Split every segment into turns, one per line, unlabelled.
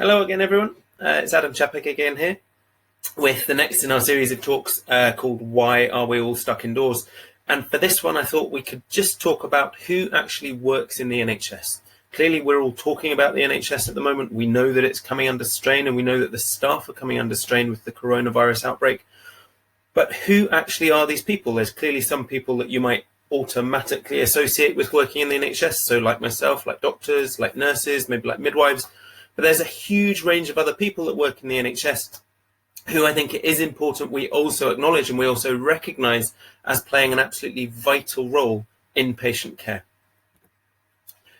Hello again, everyone. It's Adam Capek again here with the next in our series of talks called Why Are We All Stuck Indoors? And for this one, I thought we could just talk about who actually works in the NHS. Clearly, we're all talking about the NHS at the moment. We know that it's coming under strain, and we know that the staff are coming under strain with the coronavirus outbreak. But who actually are these people? There's clearly some people that you might automatically associate with working in the NHS. So like myself, like doctors, like nurses, maybe like midwives. But there's a huge range of other people that work in the NHS who I think it is important we also acknowledge and we also recognise as playing an absolutely vital role in patient care.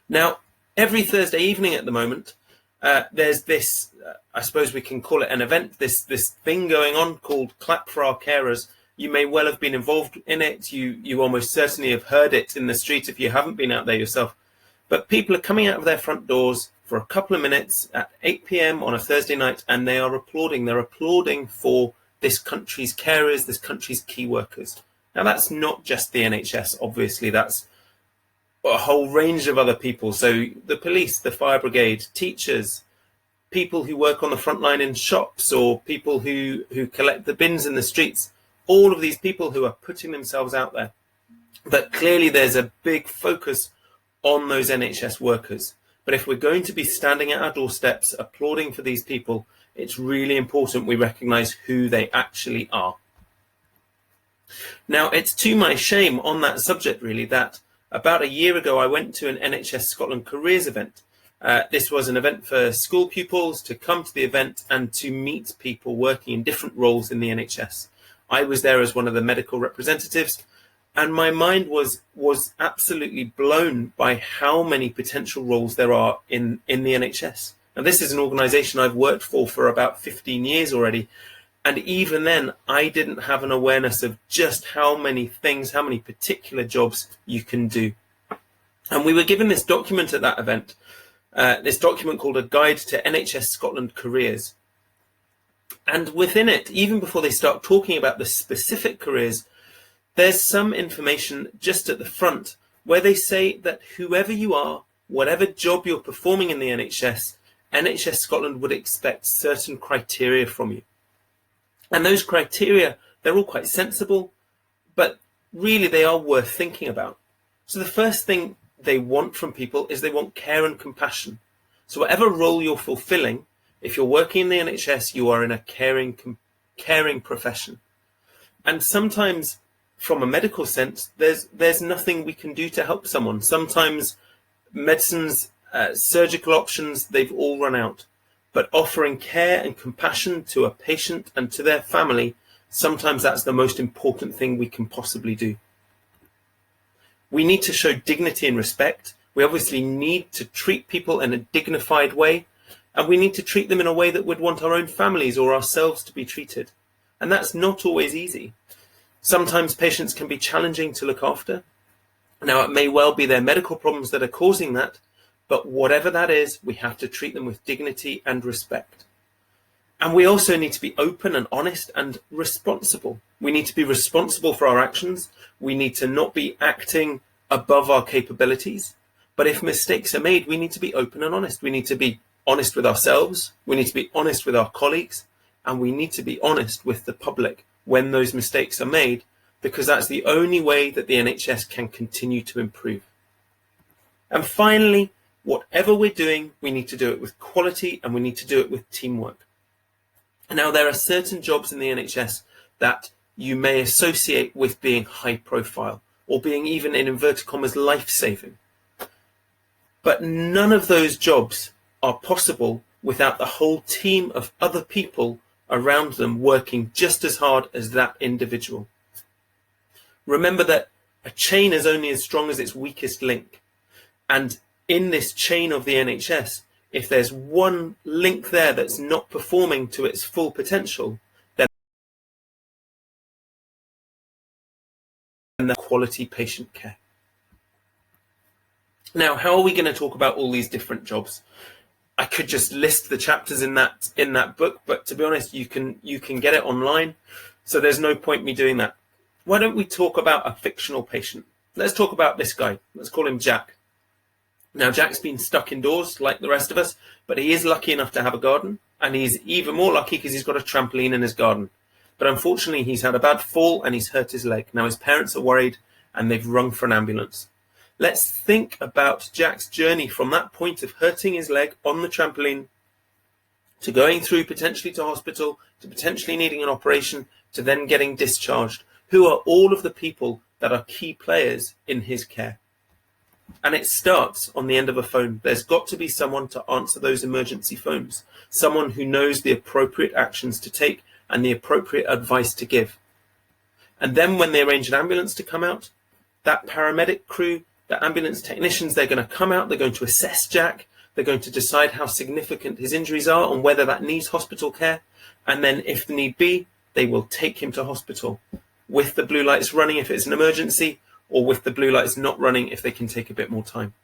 Now, every Thursday evening at the moment, there's this, I suppose we can call it an event, this thing going on called Clap for Our Carers. You may well have been involved in it. You almost certainly have heard it in the street if you haven't been out there yourself. But people are coming out of their front doors for a couple of minutes at 8 p.m. on a Thursday night, and they are applauding. They're applauding for this country's carers, this country's key workers. Now, that's not just the NHS, obviously. That's a whole range of other people. So the police, the fire brigade, teachers, people who work on the front line in shops, or people who collect the bins in the streets, all of these people who are putting themselves out there. But clearly there's a big focus on those NHS workers. But if we're going to be standing at our doorsteps applauding for these people, it's really important we recognise who they actually are. Now, it's to my shame on that subject, really, that about a year ago I went to an NHS Scotland careers event. This was an event for school pupils to come to the event and to meet people working in different roles in the NHS. I was there as one of the medical representatives, and my mind was absolutely blown by how many potential roles there are in the NHS. Now, this is an organisation I've worked for about 15 years already. And even then, I didn't have an awareness of just how many things, how many particular jobs you can do. And we were given this document at that event, this document called A Guide to NHS Scotland Careers. And within it, even before they start talking about the specific careers, there's some information just at the front where they say that whoever you are, whatever job you're performing in the NHS, NHS Scotland would expect certain criteria from you. And those criteria, they're all quite sensible, but really they are worth thinking about. So the first thing they want from people is they want care and compassion. So whatever role you're fulfilling, if you're working in the NHS, you are in a caring profession. And sometimes from a medical sense, there's nothing we can do to help someone. Sometimes medicines, surgical options, they've all run out. But offering care and compassion to a patient and to their family, sometimes that's the most important thing we can possibly do. We need to show dignity and respect. We obviously need to treat people in a dignified way, and we need to treat them in a way that would want our own families or ourselves to be treated. And that's not always easy. Sometimes patients can be challenging to look after. Now, it may well be their medical problems that are causing that, but whatever that is, we have to treat them with dignity and respect. And we also need to be open and honest and responsible. We need to be responsible for our actions. We need to not be acting above our capabilities. But if mistakes are made, we need to be open and honest. We need to be honest with ourselves. We need to be honest with our colleagues. And we need to be honest with the public when those mistakes are made, because that's the only way that the NHS can continue to improve. And finally, whatever we're doing, we need to do it with quality and we need to do it with teamwork. Now, there are certain jobs in the NHS that you may associate with being high profile or being, even in inverted commas, life-saving. But none of those jobs are possible without the whole team of other people around them working just as hard as that individual. Remember that a chain is only as strong as its weakest link. And in this chain of the NHS, if there's one link there that's not performing to its full potential, then the quality patient care. Now, how are we going to talk about all these different jobs? I could just list the chapters in that book, but to be honest, you can get it online, so there's no point me doing that. Why don't we talk about a fictional patient? Let's talk about this guy. Let's call him Jack. Now, Jack's been stuck indoors like the rest of us, but he is lucky enough to have a garden, and he's even more lucky because he's got a trampoline in his garden. But unfortunately, he's had a bad fall and he's hurt his leg. Now, his parents are worried and they've rung for an ambulance. Let's think about Jack's journey from that point of hurting his leg on the trampoline to going through potentially to hospital, to potentially needing an operation, to then getting discharged. Who are all of the people that are key players in his care? And it starts on the end of a phone. There's got to be someone to answer those emergency phones, someone who knows the appropriate actions to take and the appropriate advice to give. And then when they arrange an ambulance to come out, that paramedic crew, the ambulance technicians, they're going to come out, they're going to assess Jack, they're going to decide how significant his injuries are and whether that needs hospital care. And then if the need be, they will take him to hospital with the blue lights running if it's an emergency, or with the blue lights not running if they can take a bit more time.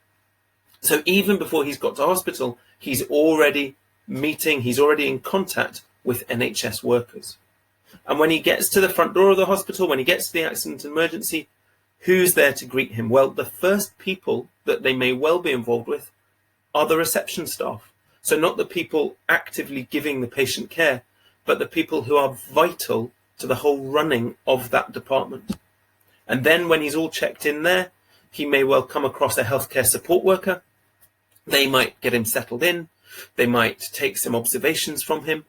So even before he's got to hospital, he's already in contact with NHS workers. And when he gets to the front door of the hospital, when he gets to the accident and emergency, who's there to greet him? Well, the first people that they may well be involved with are the reception staff. So not the people actively giving the patient care, but the people who are vital to the whole running of that department. And then when he's all checked in there, he may well come across a healthcare support worker. They might get him settled in. They might take some observations from him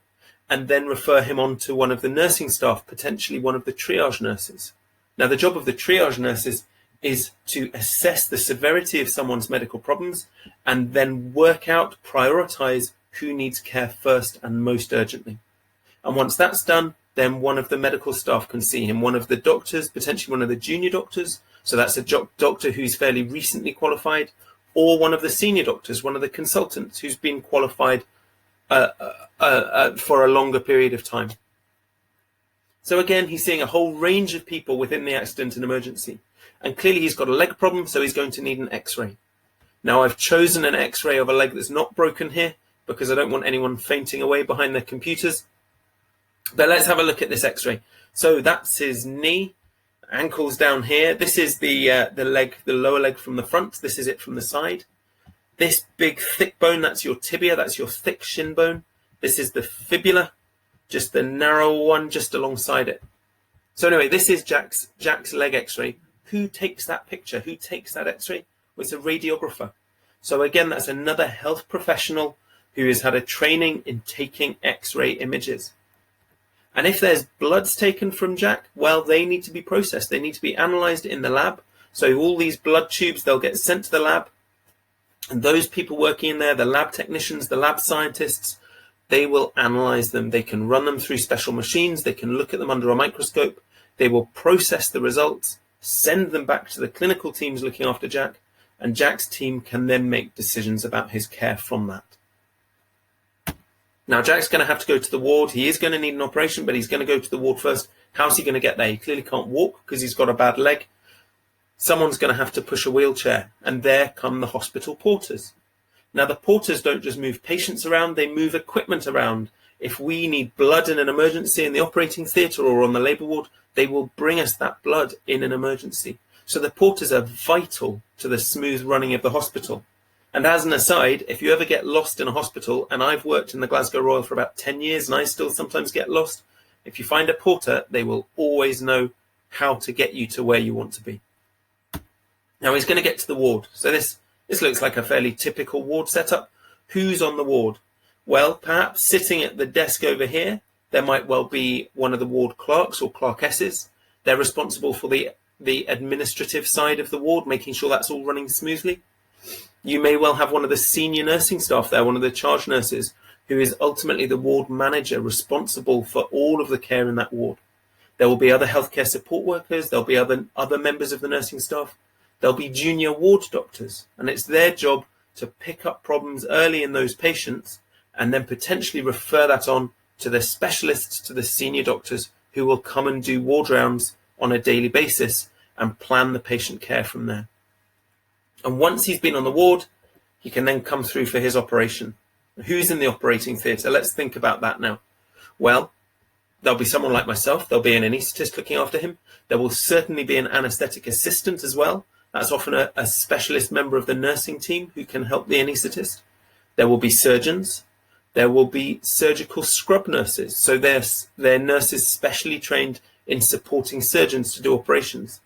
and then refer him on to one of the nursing staff, potentially one of the triage nurses. Now, the job of the triage nurses is to assess the severity of someone's medical problems and then work out, prioritize who needs care first and most urgently. And once that's done, then one of the medical staff can see him, one of the doctors, potentially one of the junior doctors, so that's a doctor who's fairly recently qualified, or one of the senior doctors, one of the consultants who's been qualified for a longer period of time. So again, he's seeing a whole range of people within the accident and emergency. And clearly he's got a leg problem, so he's going to need an x-ray. Now, I've chosen an x-ray of a leg that's not broken here because I don't want anyone fainting away behind their computers. But let's have a look at this x-ray. So that's his knee, ankles down here. This is the leg, the lower leg from the front. This is it from the side. This big thick bone, that's your tibia, that's your thick shin bone. This is the fibula, just the narrow one just alongside it. So anyway, this is Jack's leg x-ray. Who takes that picture? Who takes that x-ray? Well, it's a radiographer. So again, that's another health professional who has had a training in taking x-ray images. And if there's bloods taken from Jack, well, they need to be processed. They need to be analysed in the lab. So all these blood tubes, they'll get sent to the lab. And those people working in there, the lab technicians, the lab scientists, they will analyse them. They can run them through special machines. They can look at them under a microscope. They will process the results, send them back to the clinical teams looking after Jack, and Jack's team can then make decisions about his care from that. Now, Jack's going to have to go to the ward. He is going to need an operation, but he's going to go to the ward first. How's he going to get there? He clearly can't walk because he's got a bad leg. Someone's going to have to push a wheelchair, and there come the hospital porters. Now, the porters don't just move patients around, they move equipment around. If we need blood in an emergency in the operating theatre or on the labour ward, they will bring us that blood in an emergency. So the porters are vital to the smooth running of the hospital. And as an aside, if you ever get lost in a hospital, and I've worked in the Glasgow Royal for about 10 years and I still sometimes get lost, if you find a porter, they will always know how to get you to where you want to be. Now he's going to get to the ward. So this looks like a fairly typical ward setup. Who's on the ward? Well, perhaps sitting at the desk over here, there might well be one of the ward clerks or clerkesses. They're responsible for the administrative side of the ward, making sure that's all running smoothly. You may well have one of the senior nursing staff there, one of the charge nurses, who is ultimately the ward manager responsible for all of the care in that ward. There will be other healthcare support workers. There'll be other members of the nursing staff. There'll be junior ward doctors, and it's their job to pick up problems early in those patients and then potentially refer that on to the specialists, to the senior doctors who will come and do ward rounds on a daily basis and plan the patient care from there. And once he's been on the ward, he can then come through for his operation. Who's in the operating theatre? Let's think about that now. Well, there'll be someone like myself. There'll be an anaesthetist looking after him. There will certainly be an anaesthetic assistant as well. That's often a specialist member of the nursing team who can help the anaesthetist. There will be surgeons. There will be surgical scrub nurses. So they're nurses specially trained in supporting surgeons to do operations.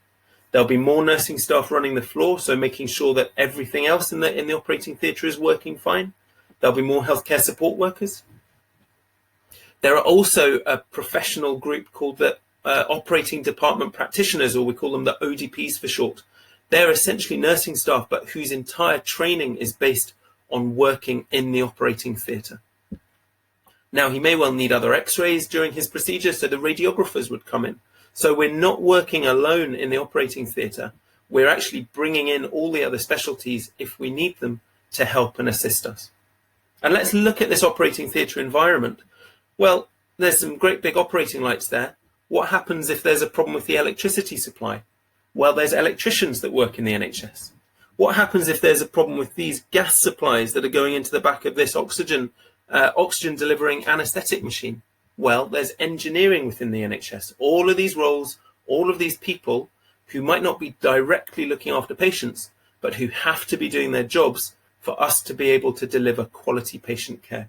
There'll be more nursing staff running the floor, so making sure that everything else in the operating theatre is working fine. There'll be more healthcare support workers. There are also a professional group called the operating department practitioners, or we call them the ODPs for short. They're essentially nursing staff, but whose entire training is based on working in the operating theatre. Now, he may well need other x-rays during his procedure, so the radiographers would come in. So we're not working alone in the operating theatre. We're actually bringing in all the other specialties, if we need them, to help and assist us. And let's look at this operating theatre environment. Well, there's some great big operating lights there. What happens if there's a problem with the electricity supply? Well, there's electricians that work in the NHS. What happens if there's a problem with these gas supplies that are going into the back of this oxygen delivering anaesthetic machine? Well, there's engineering within the NHS. All of these roles, all of these people who might not be directly looking after patients, but who have to be doing their jobs for us to be able to deliver quality patient care.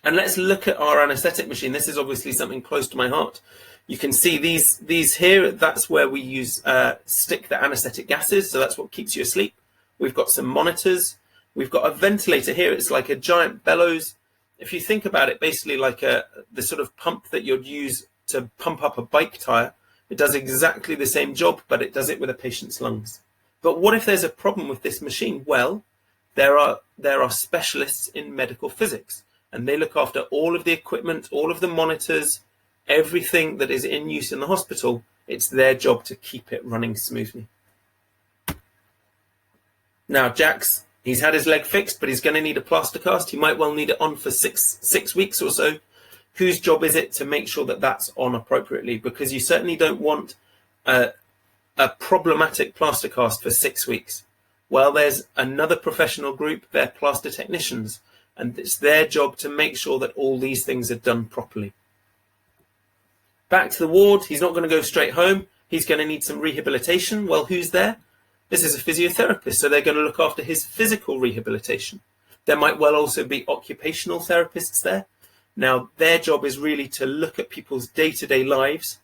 And let's look at our anaesthetic machine. This is obviously something close to my heart. You can see these here. That's where we use stick the anaesthetic gases. So that's what keeps you asleep. We've got some monitors. We've got a ventilator here. It's like a giant bellows. If you think about it, basically like the sort of pump that you'd use to pump up a bike tire. It does exactly the same job, but it does it with a patient's lungs. But what if there's a problem with this machine? Well, there are specialists in medical physics, and they look after all of the equipment, all of the monitors, everything that is in use in the hospital. It's their job to keep it running smoothly. Now, he's had his leg fixed, but he's going to need a plaster cast. He might well need it on for six weeks or so. Whose job is it to make sure that that's on appropriately? Because you certainly don't want a problematic plaster cast for 6 weeks. Well, there's another professional group, they're plaster technicians, and it's their job to make sure that all these things are done properly. Back to the ward, he's not going to go straight home. He's going to need some rehabilitation. Well, who's there? This is a physiotherapist, so they're going to look after his physical rehabilitation. There might well also be occupational therapists there. Now, their job is really to look at people's day-to-day lives,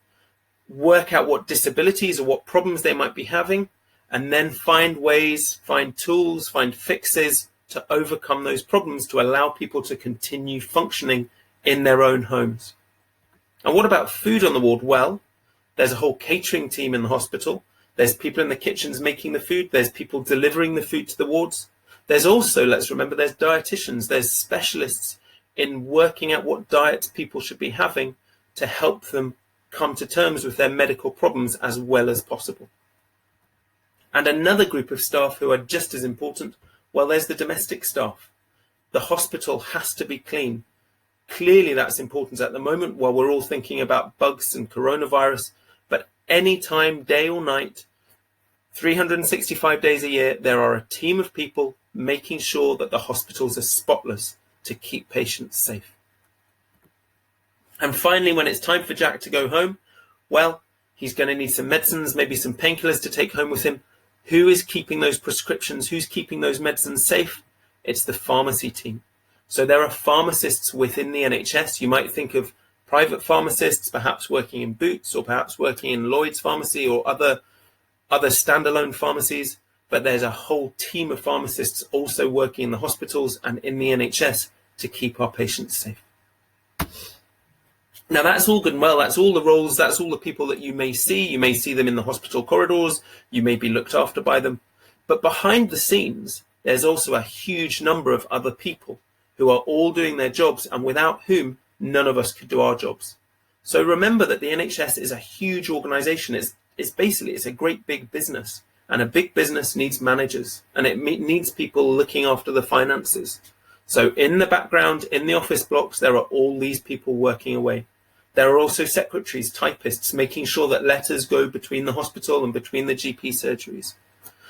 work out what disabilities or what problems they might be having, and then find ways, find tools, find fixes to overcome those problems to allow people to continue functioning in their own homes. And what about food on the ward? Well, there's a whole catering team in the hospital. There's people in the kitchens making the food. There's people delivering the food to the wards. There's also, let's remember, there's dietitians. There's specialists in working out what diets people should be having to help them come to terms with their medical problems as well as possible. And another group of staff who are just as important, well, there's the domestic staff. The hospital has to be clean. Clearly that's important at the moment while we're all thinking about bugs and coronavirus, but any time, day or night, 365 days a year, there are a team of people making sure that the hospitals are spotless to keep patients safe. And finally, when it's time for Jack to go home, well, he's going to need some medicines, maybe some painkillers to take home with him. Who is keeping those prescriptions? Who's keeping those medicines safe? It's the pharmacy team. So there are pharmacists within the NHS. You might think of private pharmacists, perhaps working in Boots or perhaps working in Lloyd's Pharmacy or other standalone pharmacies. But there's a whole team of pharmacists also working in the hospitals and in the NHS to keep our patients safe. Now, that's all good and well. That's all the roles. That's all the people that you may see. You may see them in the hospital corridors. You may be looked after by them. But behind the scenes, there's also a huge number of other people who are all doing their jobs and without whom none of us could do our jobs. So remember that the NHS is a huge organisation. It's a great big business. And a big business needs managers, and it needs people looking after the finances. So in the background, in the office blocks, there are all these people working away. There are also secretaries, typists, making sure that letters go between the hospital and between the GP surgeries.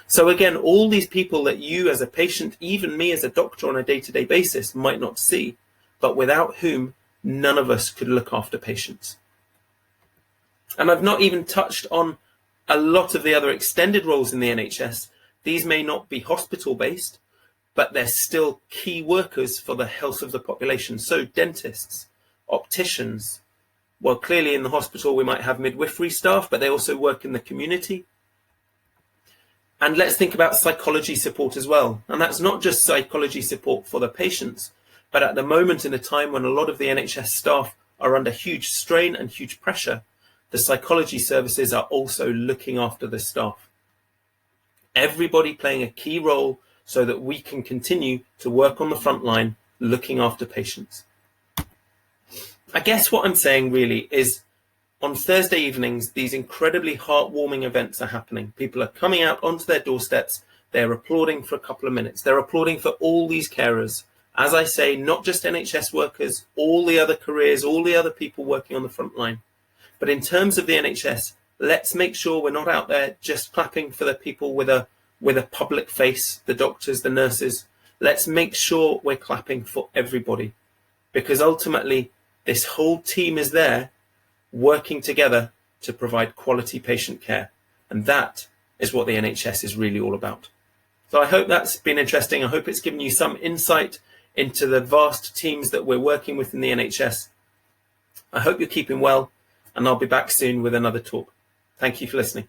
So again, all these people that you as a patient, even me as a doctor on a day-to-day basis, might not see, but without whom none of us could look after patients. And I've not even touched on A lot of the other extended roles in the NHS, these may not be hospital-based, but they're still key workers for the health of the population. So dentists, opticians, well, clearly in the hospital we might have midwifery staff, but they also work in the community. And let's think about psychology support as well. And that's not just psychology support for the patients, but at the moment, in a time when a lot of the NHS staff are under huge strain and huge pressure, the psychology services are also looking after the staff. Everybody playing a key role so that we can continue to work on the front line, looking after patients. I guess what I'm saying really is, on Thursday evenings, these incredibly heartwarming events are happening. People are coming out onto their doorsteps. They're applauding for a couple of minutes. They're applauding for all these carers. As I say, not just NHS workers, all the other careers, all the other people working on the front line. But in terms of the NHS, let's make sure we're not out there just clapping for the people with a public face, the doctors, the nurses. Let's make sure we're clapping for everybody, because ultimately this whole team is there working together to provide quality patient care. And that is what the NHS is really all about. So I hope that's been interesting. I hope it's given you some insight into the vast teams that we're working with in the NHS. I hope you're keeping well, and I'll be back soon with another talk. Thank you for listening.